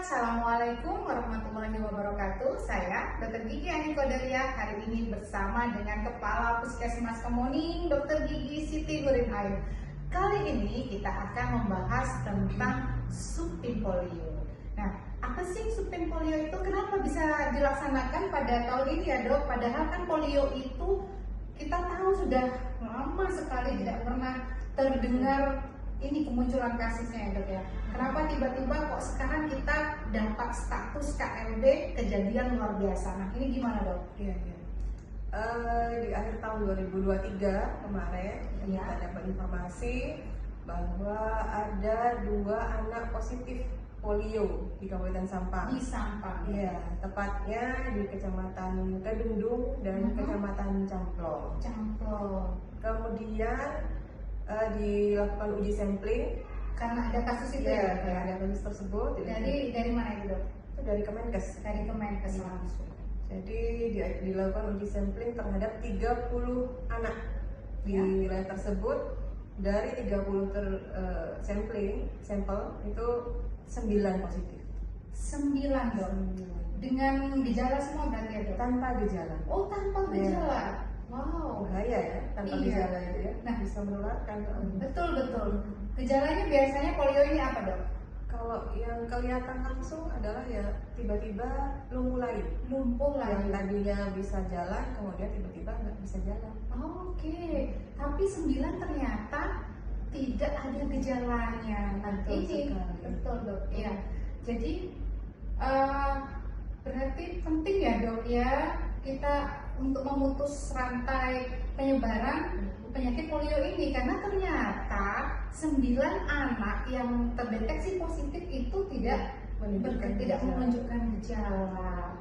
Assalamualaikum warahmatullahi wabarakatuh. Saya Dr. Gigi Ani Kodaria hari ini bersama dengan Kepala Puskesmas Kemuning, Dr. Gigi Siti Nurinhayu. Kali ini kita akan membahas tentang subtim polio. Nah, apa sih subtim polio itu? Kenapa bisa dilaksanakan pada tahun ini ya, Dok? Padahal kan polio itu kita tahu sudah lama sekali tidak pernah terdengar ini kemunculan kasusnya ya, Dok ya. Kenapa tiba-tiba kok sekarang kita dapat status KLB kejadian luar biasa? Nah, ini gimana, Dok? Iya. Di akhir tahun 2023 kemarin kita dapat informasi bahwa ada 2 anak positif polio di Kabupaten Sampang. Di Sampang. Iya, tepatnya di Kecamatan Kedundung dan Kecamatan Camplong. Kemudian dilakukan uji sampling Karena ada kasus itu ya, ada kasus tersebut. Dari mana itu, Dok? Itu dari Kemenkes. Dari Kemenkes langsung. Jadi dilakukan uji sampling terhadap 30 anak di wilayah tersebut. Dari 30 sampel itu 9 positif. 9, Dok. Dengan gejala semua berarti ya, Dok? Tanpa gejala. Oh, tanpa gejala. Wow, bahaya ya, tanpa gejala itu ya. Nah, bisa menularkan. Betul. Gejalanya biasanya polio ini apa, Dok? Kalau yang kelihatan langsung adalah ya tiba-tiba lumpuh lagi. Yang tadinya bisa jalan, kemudian tiba-tiba nggak bisa jalan. Oke. Tapi 9 ternyata tidak ada gejalanya. Betul, Dok. Iya. Jadi berarti penting ya, Dok ya, kita untuk memutus rantai penyebaran penyakit polio ini, karena ternyata 9 anak yang terdeteksi positif itu tidak menunjukkan gejala.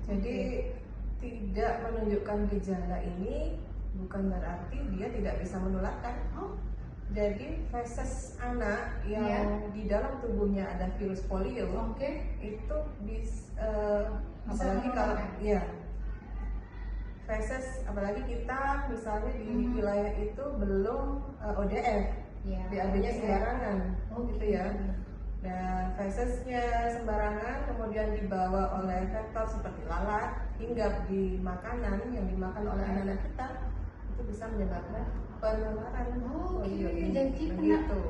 Jadi tidak menunjukkan gejala ini bukan berarti dia tidak bisa menularkan. Jadi feses anak yang di dalam tubuhnya ada virus polio, itu bisa apalagi kalau feses, apalagi kita misalnya di wilayah itu belum ODF, BAB-nya sembarangan, gitu ya. Nah, fesesnya sembarangan kemudian dibawa oleh vektor seperti lalat hingga di makanan yang dimakan oleh anak-anak kita, itu bisa menyebabkan penularan. Jadi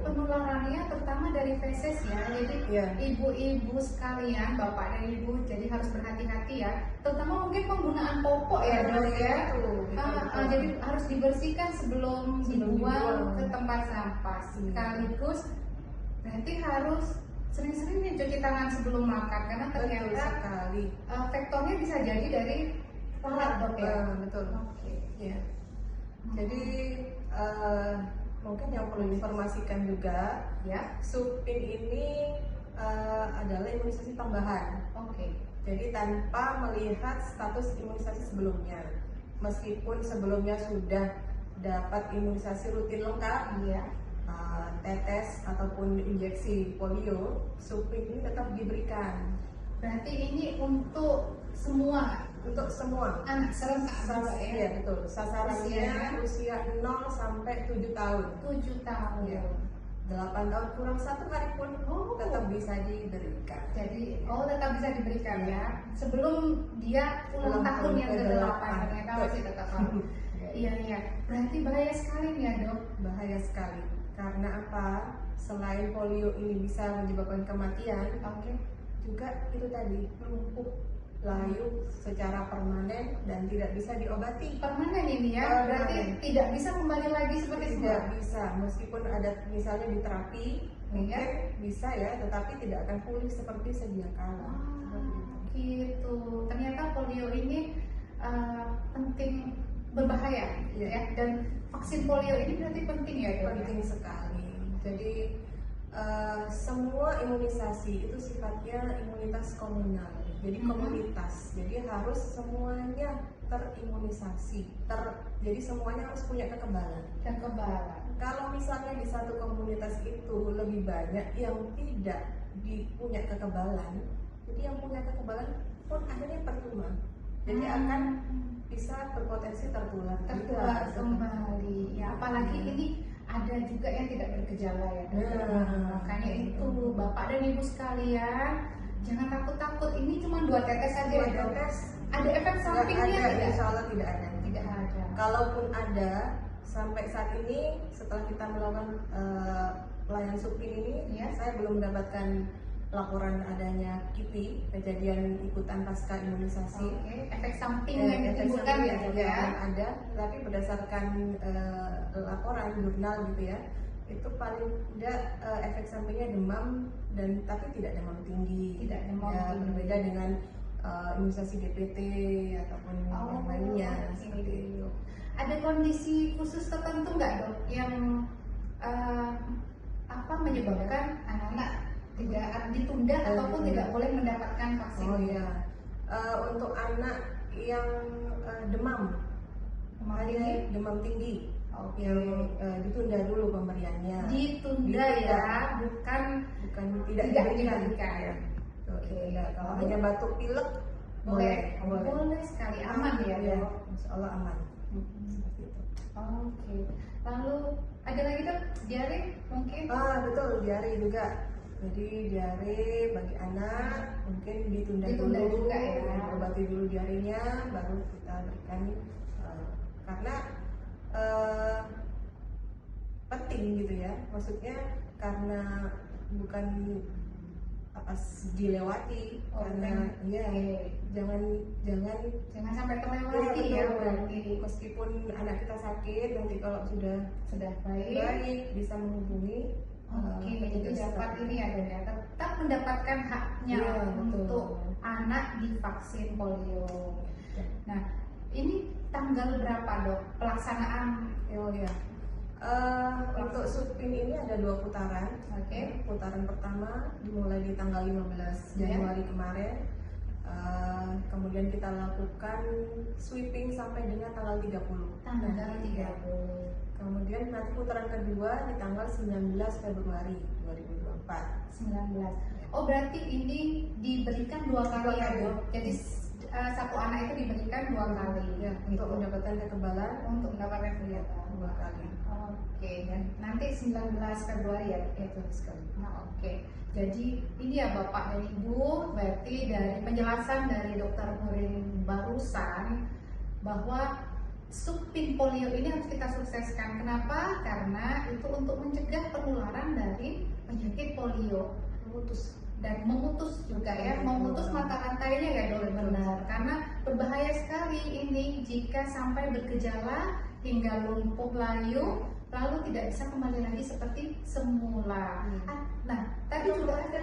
penularannya terutama dari feses ya. Jadi ibu-ibu sekalian, bapak dan ibu, jadi harus berhati-hati ya. Terutama mungkin penggunaan popok ya, Dok ya. Jadi harus dibersihkan sebelum dibuang ke tempat sampah. Sekaligus berarti harus sering-sering cuci tangan sebelum makan, karena ternyata vektornya bisa jadi dari lalat, Dok ya. Betul. Jadi mungkin yang perlu diinformasikan juga ya, subtim ini adalah imunisasi tambahan. Jadi tanpa melihat status imunisasi sebelumnya, meskipun sebelumnya sudah dapat imunisasi rutin lengkap, tetes ataupun injeksi polio, subtim ini tetap diberikan. Berarti ini untuk semua anak serentak ya? Iya, betul. Sasarannya usia 0 sampai 7 tahun. 7 tahun. 8 tahun kurang 1 hari pun tetap bisa diberikan. Jadi tetap bisa diberikan ya. Sebelum dia ulang tahun yang ke-8 ternyata masih tetap harus. Iya. Berarti bahaya sekali nih ya, Dok. Bahaya sekali. Karena apa? Selain polio ini bisa menyebabkan kematian, juga itu tadi lumpuh layu secara permanen dan tidak bisa diobati. Permanen ini ya, berarti tidak bisa kembali lagi seperti semula. Tidak bisa, meskipun ada misalnya di terapi, mungkin bisa ya, tetapi tidak akan pulih seperti sedia kala. Gitu. Ternyata polio ini penting, berbahaya ya, dan vaksin polio ini berarti penting ya, Dok? Penting sekali. Jadi semua imunisasi itu sifatnya imunitas komunal. Jadi komunitas, jadi harus semuanya terimunisasi. Jadi semuanya harus punya kekebalan. Kalau misalnya di satu komunitas itu lebih banyak yang tidak punya kekebalan, jadi yang punya kekebalan pun akhirnya percuma. Jadi akan bisa berpotensi tertular kembali. Ya, apalagi ini ada juga yang tidak bergejala ya. Makanya itu Bapak dan Ibu sekalian, jangan takut-takut, ini cuma 2 tetes saja. 2 tetes. Ada efek sampingnya tidak? Insya Allah tidak ada. Tidak ada. Kalaupun ada, sampai saat ini setelah kita melakukan pelayanan supin ini, saya belum mendapatkan laporan adanya KIPI, kejadian ikutan pasca imunisasi. Efek samping yang ditimbulkan ada, tapi berdasarkan laporan jurnal gitu ya, itu paling tidak efek sampingnya demam dan tapi tidak demam tinggi. Tidak demam ya, tinggi. berbeda dengan imunisasi DPT ataupun yang lainnya. Seperti itu. Ada kondisi khusus tertentu nggak dok yang menyebabkan anak-anak tidak ditunda ataupun tidak boleh mendapatkan vaksin? Oh iya, untuk anak yang demam tinggi, yang ditunda dulu pemberiannya. Ditunda ya, bukan tidak diberikan. Ya. Kalau hanya batuk pilek boleh sekali, aman ya. Insya Allah aman. Seperti itu. Oke. Lalu ada lagi dok, diare mungkin? Betul, diare juga. Jadi diare bagi anak mungkin ditunda dulu juga ya. Obati dulu diarenya, baru kita berikan karena penting gitu ya. Maksudnya karena bukan dilewati, karena jangan sampai terlewati ya. Meskipun anak kita sakit, nanti kalau sudah baik bisa menghubungi. Jadi dapat ini ya, tetap mendapatkan haknya untuk anak divaksin polio. Nah, ini tanggal berapa dok pelaksanaan? Untuk supin ini ada 2 putaran. Putaran pertama dimulai di tanggal 15 Januari kemarin. Kemudian kita lakukan sweeping sampai dengan tanggal 30. Kemudian nanti putaran kedua di tanggal 19 Februari 2024. 19. Oh, berarti ini diberikan 2 kali ya dok? Jadi satu anak itu diberikan 2 kali ya, untuk mendapatkan kekebalan, untuk mendapatkan kegiatan 2 kali. Dan nanti 19 Februari ya itu sekali. Jadi ini ya Bapak dan Ibu, berarti dari penjelasan dari Dokter Nurin barusan bahwa supin polio ini harus kita sukseskan. Kenapa? Karena itu untuk mencegah penularan dari penyakit polio, memutus juga ya, memutus mata rantainya ya dok, benar. Karena berbahaya sekali ini jika sampai bergejala hingga lumpuh layu, lalu tidak bisa kembali lagi seperti semula. Nah, tadi juga ada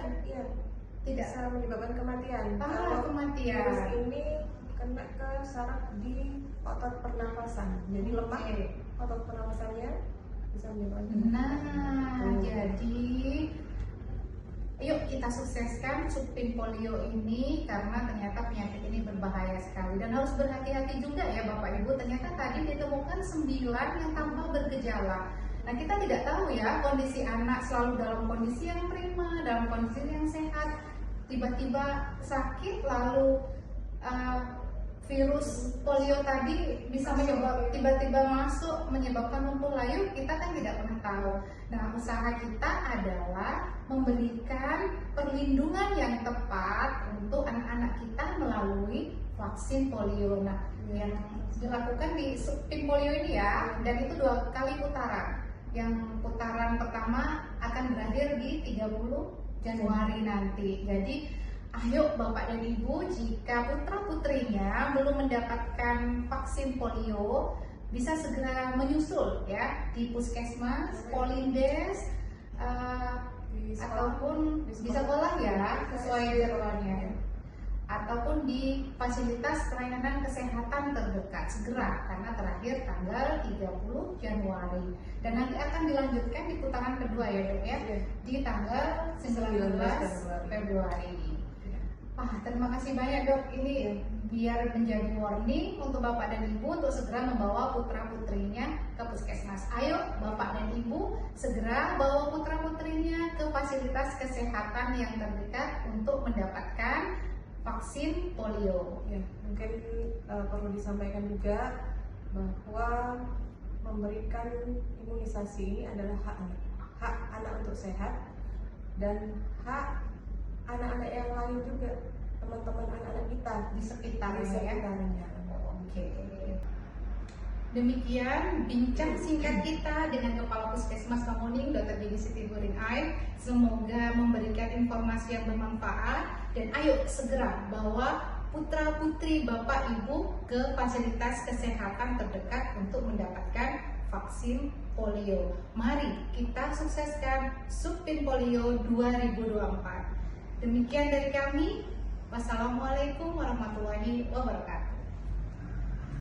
tidak bisa menyebabkan kematian. Kalau kematian virus ini kena ke saraf di otot pernapasan, jadi lemah otot pernapasannya bisa menyebabkan. Jadi yuk kita sukseskan supin polio ini, karena ternyata penyakit ini berbahaya sekali dan harus berhati-hati juga ya Bapak Ibu. Ternyata tadi ditemukan 9 yang tanpa bergejala. Nah, kita tidak tahu ya kondisi anak selalu dalam kondisi yang prima, dalam kondisi yang sehat, tiba-tiba sakit lalu virus polio tadi bisa tiba-tiba masuk menyebabkan lumpuh layu, kita kan tidak pernah tahu. Nah, usaha kita adalah memberikan perlindungan yang tepat untuk anak-anak kita melalui vaksin polio. Nah, yang dilakukan di supin polio ini ya, dan itu 2 kali putaran. Yang putaran pertama akan berakhir di 30 Januari nanti. Jadi ayo Bapak dan Ibu, jika putra-putrinya belum mendapatkan vaksin polio, bisa segera menyusul ya di puskesmas, polindes, ataupun di sekolah ya sesuai jadwalnya, ataupun di fasilitas pelayanan kesehatan terdekat segera, karena terakhir tanggal 30 Januari dan nanti akan dilanjutkan di putaran kedua ya dok ya, di tanggal 19 Februari. Terima kasih banyak dok, ini biar menjadi warning untuk Bapak dan Ibu untuk segera membawa putra-putrinya ke puskesmas. Ayo Bapak dan Ibu segera bawa putra-putrinya ke fasilitas kesehatan yang terdekat untuk mendapatkan vaksin polio. Mungkin perlu disampaikan juga bahwa memberikan imunisasi ini adalah hak anak untuk sehat dan hak anak-anak yang lain juga, teman-teman anak-anak kita di sekitarnya ya. Oke. Demikian bincang singkat kita dengan Kepala Puskesmas Kemuning, Dr. Gigi Siti Hurin-Ain. Semoga memberikan informasi yang bermanfaat, dan ayo segera bawa putra putri Bapak Ibu ke fasilitas kesehatan terdekat untuk mendapatkan vaksin polio. Mari kita sukseskan Subpin Polio 2024. Demikian dari kami. Wassalamualaikum warahmatullahi wabarakatuh.